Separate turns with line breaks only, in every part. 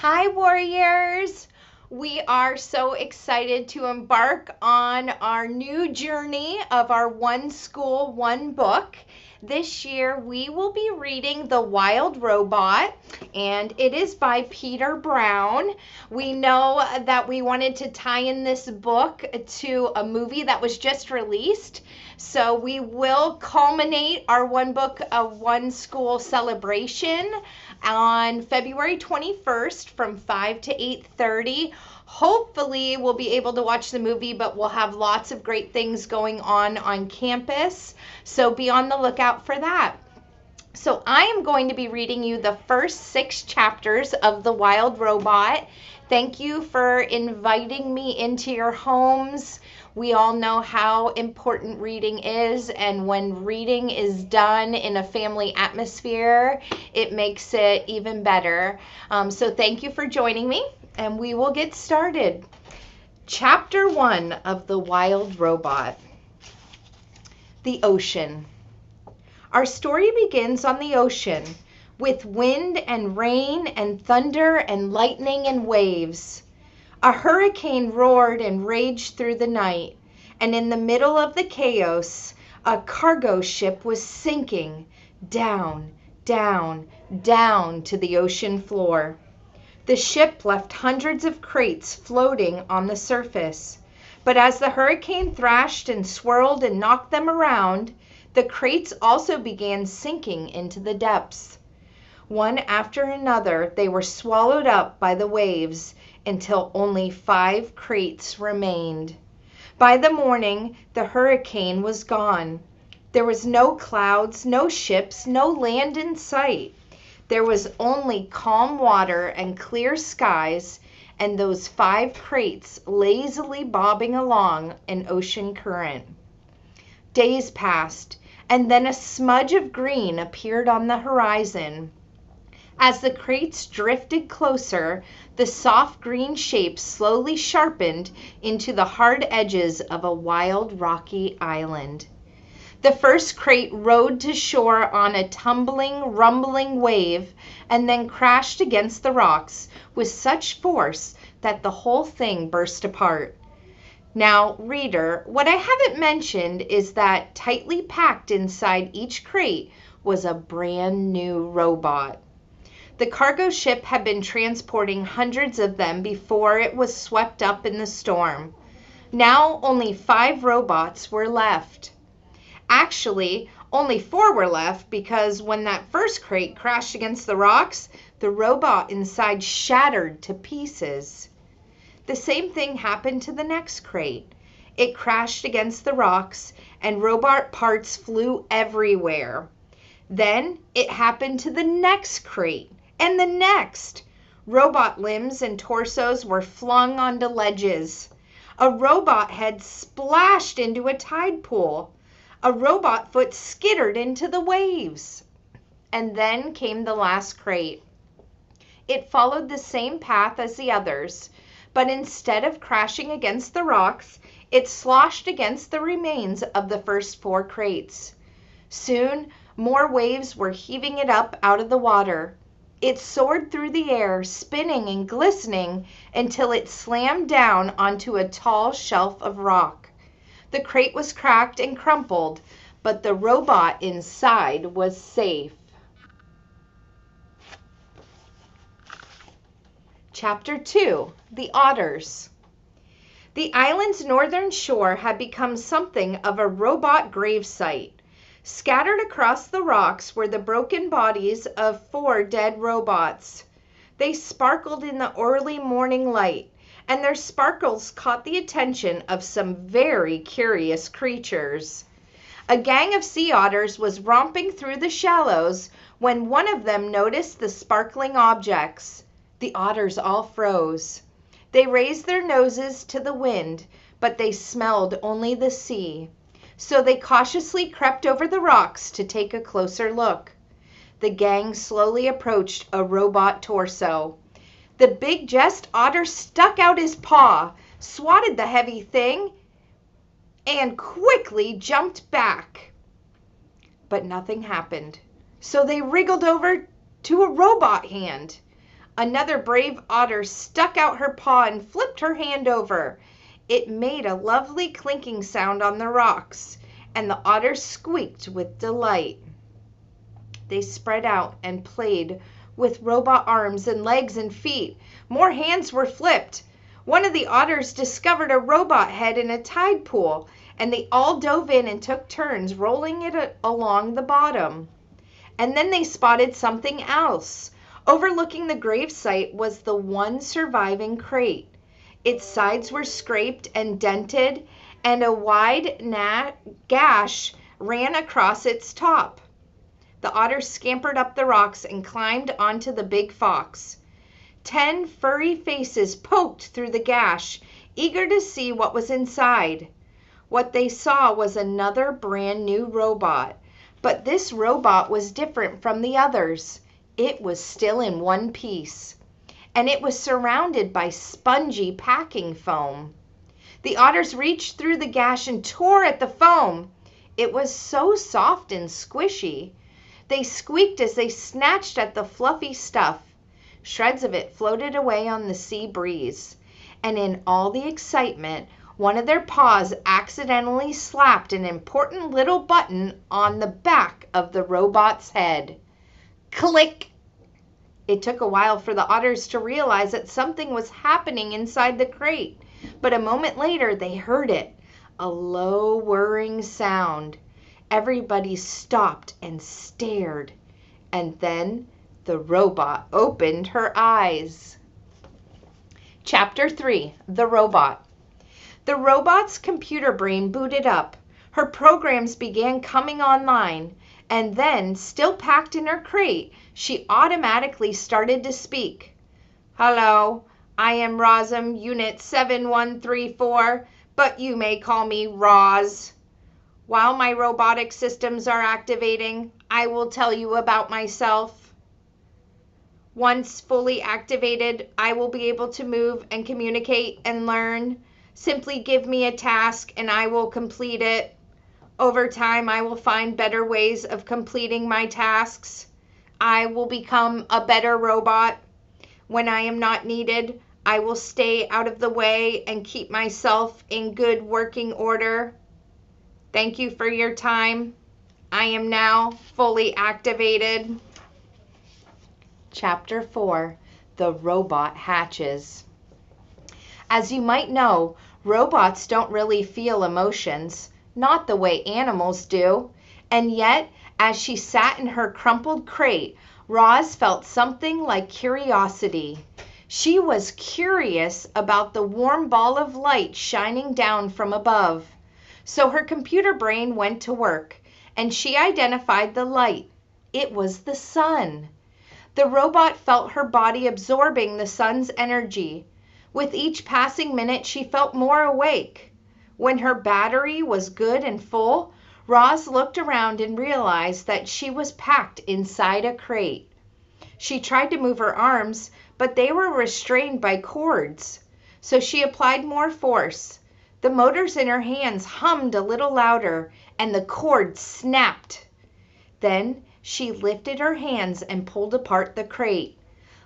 Hi, warriors! We are so excited to embark on our new journey of our One School, One Book. This year, we will be reading The Wild Robot, and it is by Peter Brown. We know that we wanted to tie in this book to a movie that was just released. So we will culminate our One Book of One School celebration on February 21st from 5 to 8:30. Hopefully we'll be able to watch the movie, but we'll have lots of great things going on campus. So be on the lookout for that. So I am going to be reading you the first 6 chapters of The Wild Robot. Thank you for inviting me into your homes. We all know how important reading is, and when reading is done in a family atmosphere, it makes it even better. So thank you for joining me, and we will get started. Chapter 1 of The Wild Robot. The Ocean. Our story begins on the ocean, with wind and rain and thunder and lightning and waves. A hurricane roared and raged through the night, and in the middle of the chaos, a cargo ship was sinking down, down, down to the ocean floor. The ship left hundreds of crates floating on the surface, but as the hurricane thrashed and swirled and knocked them around, the crates also began sinking into the depths. One after another, they were swallowed up by the waves until only 5 crates remained. By the morning, the hurricane was gone. There was no clouds, no ships, no land in sight. There was only calm water and clear skies, and those 5 crates lazily bobbing along an ocean current. Days passed, and then a smudge of green appeared on the horizon. As the crates drifted closer, the soft green shapes slowly sharpened into the hard edges of a wild rocky island. The first crate rode to shore on a tumbling, rumbling wave and then crashed against the rocks with such force that the whole thing burst apart. Now, reader, what I haven't mentioned is that tightly packed inside each crate was a brand new robot. The cargo ship had been transporting hundreds of them before it was swept up in the storm. Now only 5 robots were left. Actually, only 4 were left because when that first crate crashed against the rocks, the robot inside shattered to pieces. The same thing happened to the next crate. It crashed against the rocks and robot parts flew everywhere. Then it happened to the next crate and the next. Robot limbs and torsos were flung onto ledges. A robot head splashed into a tide pool. A robot foot skittered into the waves. And then came the last crate. It followed the same path as the others, but instead of crashing against the rocks, it sloshed against the remains of the first 4 crates. Soon, more waves were heaving it up out of the water. It soared through the air, spinning and glistening until it slammed down onto a tall shelf of rock. The crate was cracked and crumpled, but the robot inside was safe. Chapter 2: The Otters. The island's northern shore had become something of a robot gravesite. Scattered across the rocks were the broken bodies of 4 dead robots. They sparkled in the early morning light, and their sparkles caught the attention of some very curious creatures. A gang of sea otters was romping through the shallows when one of them noticed the sparkling objects. The otters all froze. They raised their noses to the wind, but they smelled only the sea. So they cautiously crept over the rocks to take a closer look. The gang slowly approached a robot torso. The big jest otter stuck out his paw, swatted the heavy thing, and quickly jumped back. But nothing happened. So they wriggled over to a robot hand. Another brave otter stuck out her paw and flipped her hand over. It made a lovely clinking sound on the rocks, and the otters squeaked with delight. They spread out and played with robot arms and legs and feet. More hands were flipped. One of the otters discovered a robot head in a tide pool, and they all dove in and took turns rolling it along the bottom. And then they spotted something else. Overlooking the gravesite was the one surviving crate. Its sides were scraped and dented, and a wide gash ran across its top. The otter scampered up the rocks and climbed onto the big fox. 10 furry faces poked through the gash, eager to see what was inside. What they saw was another brand new robot, but this robot was different from the others. It was still in one piece, and it was surrounded by spongy packing foam. The otters reached through the gash and tore at the foam. It was so soft and squishy. They squeaked as they snatched at the fluffy stuff. Shreds of it floated away on the sea breeze, and in all the excitement, one of their paws accidentally slapped an important little button on the back of the robot's head. Click! It took a while for the otters to realize that something was happening inside the crate, but a moment later they heard it, a low whirring sound. Everybody stopped and stared, and then the robot opened her eyes. Chapter 3, The Robot. The robot's computer brain booted up. Her programs began coming online, and then, still packed in her crate, she automatically started to speak. Hello, I am Rosm Unit 7134, but you may call me Roz. While my robotic systems are activating, I will tell you about myself. Once fully activated, I will be able to move and communicate and learn. Simply give me a task and I will complete it. Over time, I will find better ways of completing my tasks. I will become a better robot. When I am not needed, I will stay out of the way and keep myself in good working order. Thank you for your time. I am now fully activated. Chapter 4, The Robot Hatches. As you might know, robots don't really feel emotions, not the way animals do. And yet, as she sat in her crumpled crate, Roz felt something like curiosity. She was curious about the warm ball of light shining down from above. So her computer brain went to work, and she identified the light. It was the sun. The robot felt her body absorbing the sun's energy. With each passing minute, she felt more awake. When her battery was good and full, Roz looked around and realized that she was packed inside a crate. She tried to move her arms, but they were restrained by cords. So she applied more force. The motors in her hands hummed a little louder, and the cord snapped. Then she lifted her hands and pulled apart the crate.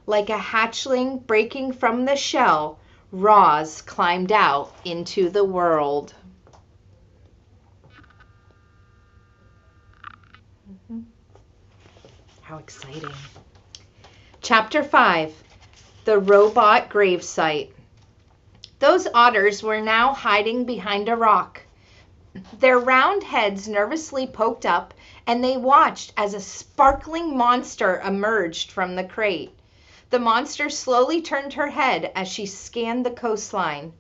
Like a hatchling breaking from the shell, Roz climbed out into the world. How exciting. Chapter 5, The Robot Gravesite. Those otters were now hiding behind a rock. Their round heads nervously poked up, and they watched as a sparkling monster emerged from the crate. The monster slowly turned her head as she scanned the coastline.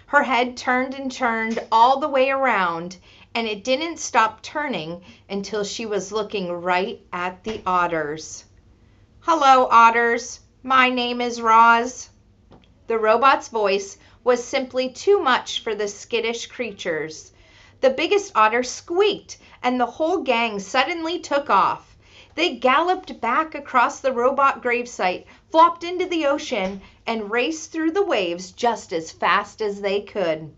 Her head turned and turned all the way around, and it didn't stop turning until she was looking right at the otters. Hello, otters. My name is Roz. The robot's voice was simply too much for the skittish creatures. The biggest otter squeaked, and the whole gang suddenly took off. They galloped back across the robot gravesite, flopped into the ocean, and raced through the waves just as fast as they could.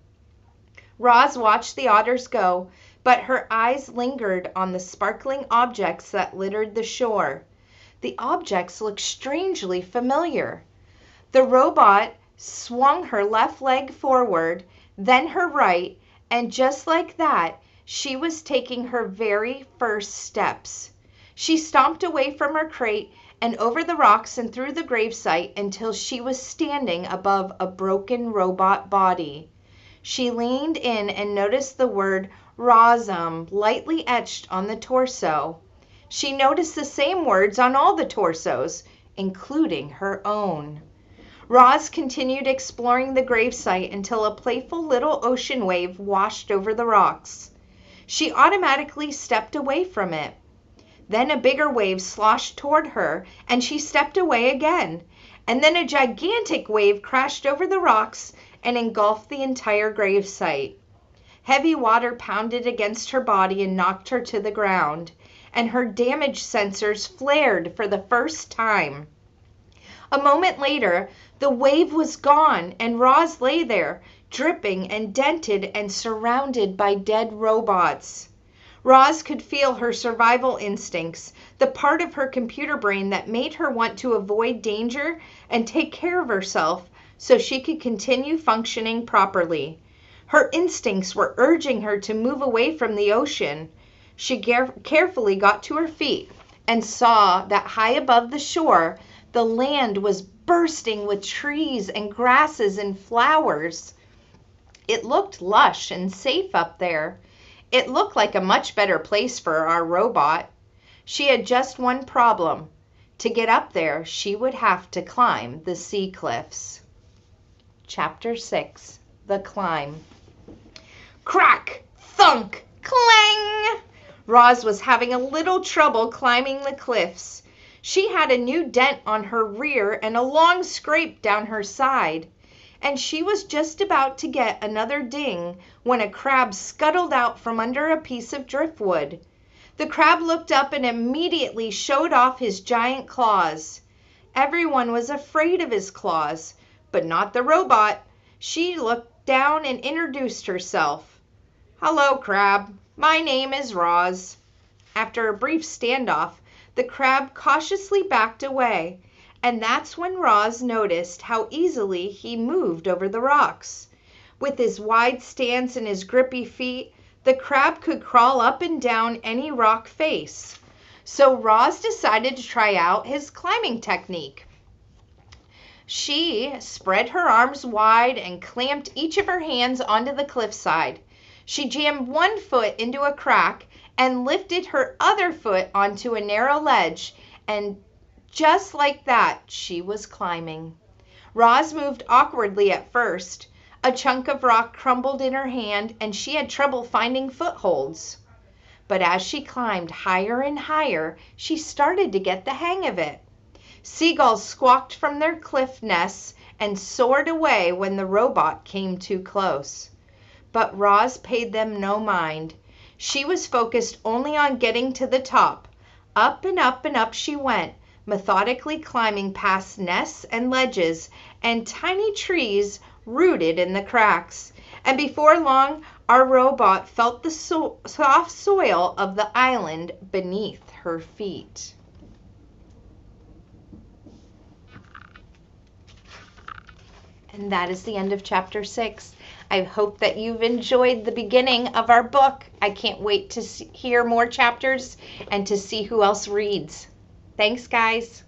Roz watched the otters go, but her eyes lingered on the sparkling objects that littered the shore. The objects looked strangely familiar. The robot swung her left leg forward, then her right, and just like that, she was taking her very first steps. She stomped away from her crate and over the rocks and through the gravesite until she was standing above a broken robot body. She leaned in and noticed the word Rosum lightly etched on the torso. She noticed the same words on all the torsos, including her own. Roz continued exploring the gravesite until a playful little ocean wave washed over the rocks. She automatically stepped away from it. Then a bigger wave sloshed toward her, and she stepped away again. And then a gigantic wave crashed over the rocks and engulfed the entire gravesite. Heavy water pounded against her body and knocked her to the ground, and her damage sensors flared for the first time. A moment later, the wave was gone, and Roz lay there, dripping and dented and surrounded by dead robots. Roz could feel her survival instincts, the part of her computer brain that made her want to avoid danger and take care of herself so she could continue functioning properly. Her instincts were urging her to move away from the ocean. She carefully got to her feet and saw that high above the shore, the land was bursting with trees and grasses and flowers. It looked lush and safe up there. It looked like a much better place for our robot. She had just one problem. To get up there, she would have to climb the sea cliffs. Chapter 6. The Climb. Crack! Thunk! Clang! Roz was having a little trouble climbing the cliffs. She had a new dent on her rear and a long scrape down her side. And she was just about to get another ding when a crab scuttled out from under a piece of driftwood. The crab looked up and immediately showed off his giant claws. Everyone was afraid of his claws, but not the robot. She looked down and introduced herself. "Hello, crab. My name is Roz." After a brief standoff, the crab cautiously backed away, and that's when Roz noticed how easily he moved over the rocks. With his wide stance and his grippy feet, the crab could crawl up and down any rock face. So Roz decided to try out his climbing technique. She spread her arms wide and clamped each of her hands onto the cliffside. She jammed one foot into a crack and lifted her other foot onto a narrow ledge, and just like that, she was climbing. Roz moved awkwardly at first. A chunk of rock crumbled in her hand, and she had trouble finding footholds. But as she climbed higher and higher, she started to get the hang of it. Seagulls squawked from their cliff nests and soared away when the robot came too close. But Roz paid them no mind. She was focused only on getting to the top. Up and up and up she went, methodically climbing past nests and ledges and tiny trees rooted in the cracks. And before long, our robot felt the soft soil of the island beneath her feet. And that is the end of chapter 6. I hope that you've enjoyed the beginning of our book. I can't wait to hear more chapters and to see who else reads. Thanks, guys.